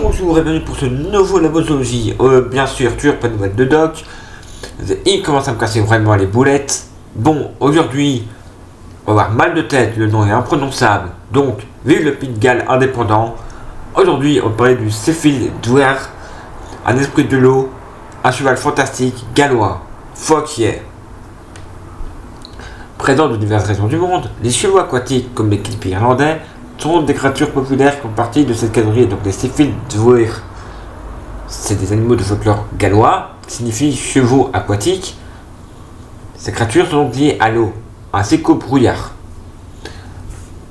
Bonjour et bienvenue pour ce nouveau Labosologie. Bien sûr, toujours pas de nouvelles de Doc. Il commence à me casser vraiment les boulettes. Bon, aujourd'hui, on va avoir mal de tête, le nom est imprononçable. Donc, vive le Pays de Galles indépendant. Aujourd'hui, on va parler du Céphile Dwyer, un esprit de l'eau, un cheval fantastique gallois. Fuck yeah. Présent de diverses régions du monde, les chevaux aquatiques comme les kilpies irlandais sont des créatures populaires qui font partie de cette catégorie, donc les Céphile Dwyer. C'est des animaux de folklore gallois, qui signifient chevaux aquatiques. Ces créatures sont donc liées à l'eau, ainsi qu'au brouillard.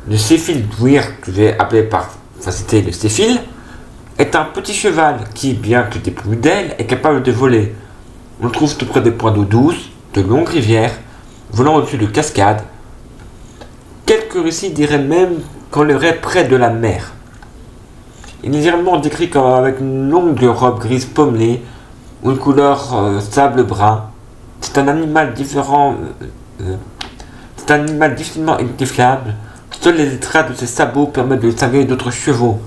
Le Céphile Dwyer, que je vais appeler par facilité le Céphile, est un petit cheval qui, bien que dépourvu d'ailes, est capable de voler. On le trouve tout près des points d'eau douce, de longues rivières, volant au-dessus de cascades. Quelques récits diraient même qu'on l'aurait près de la mer. Il est généralement décrit comme avec une longue robe grise pommelée ou une couleur sable brun. C'est un animal différent. C'est un animal difficilement identifiable. Seuls les traces de ses sabots permettent de distinguer d'autres chevaux.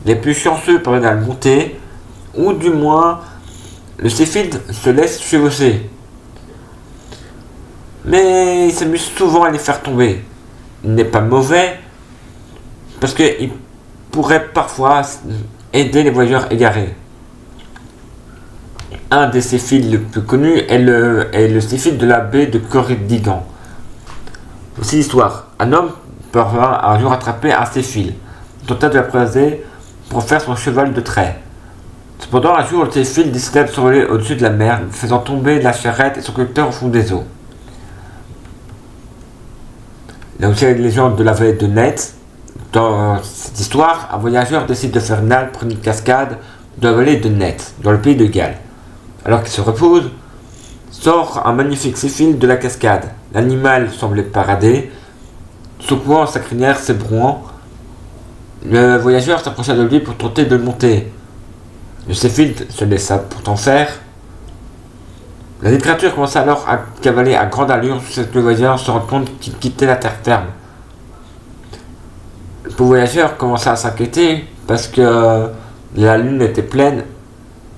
Les plus chanceux parviennent à le monter, ou du moins, le Céphile se laisse chevaucher. Mais il s'amuse souvent à les faire tomber. Il n'est pas mauvais, parce qu'il pourrait parfois aider les voyageurs égarés. Un des Céphiles les plus connus est le Céphile de la baie de Corrigan. Voici l'histoire. Un homme parvint un jour attraper un Céphile, tenta de l'apprivoiser pour faire son cheval de trait. Cependant, un jour, le Céphile décida de s'envoler au-dessus de la mer, faisant tomber la charrette et son conducteur au fond des eaux. Il y a aussi la légende de la vallée de Neth. Dans cette histoire, un voyageur décide de faire une halte près d'une cascade de la vallée de Neth, dans le pays de Galles. Alors qu'il se repose, sort un magnifique Céphile de la cascade. L'animal semblait parader, secouant sa crinière s'ébrouant. Le voyageur s'approcha de lui pour tenter de le monter. Le Céphile se laissa pourtant faire. La créature commença alors à cavaler à grande allure jusqu'à ce que le voyageur se rende compte qu'il quittait la terre ferme. Le pauvre voyageur commença à s'inquiéter parce que la lune était pleine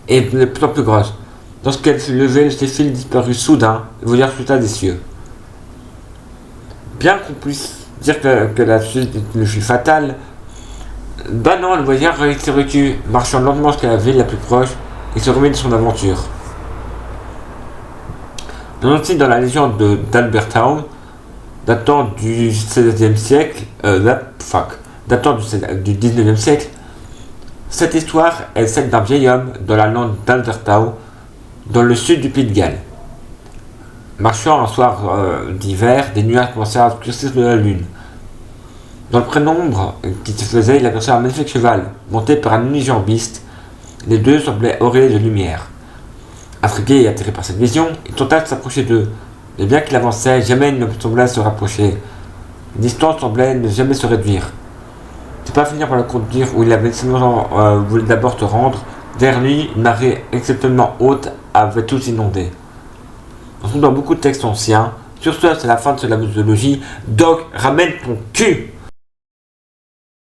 et de plus en plus grosse. Lorsqu'elle fut levée, le Céphile disparut soudain, le voyageur sauta des cieux. Bien qu'on puisse dire que la chute fut fatale, non, le voyageur s'est recu, marchant lentement jusqu'à la ville la plus proche et se remet de son aventure. Aussi dans la légende d'Albertown, datant du XVIe siècle, datant du XIXe siècle, cette histoire est celle d'un vieil homme dans la lande d'Albertown, dans le sud du Pays de Galles. Marchant un soir d'hiver, des nuages commençaient à obscurcir de la lune. Dans le prénombre qui se faisait, il aperçut un magnifique cheval, monté par un unijambiste. Les deux semblaient auréolés de lumière. Intrigué et attiré par cette vision, il tenta de s'approcher d'eux. Mais bien qu'il avançait, jamais il ne semblait se rapprocher. La distance semblait ne jamais se réduire. C'est pas finir par le conduire où il avait seulement voulu d'abord se rendre. Vers lui, une marée exceptionnellement haute avait tout inondé. On trouve dans beaucoup de textes anciens. Sur ce, c'est la fin de cette labosologie. Doc, ramène ton cul!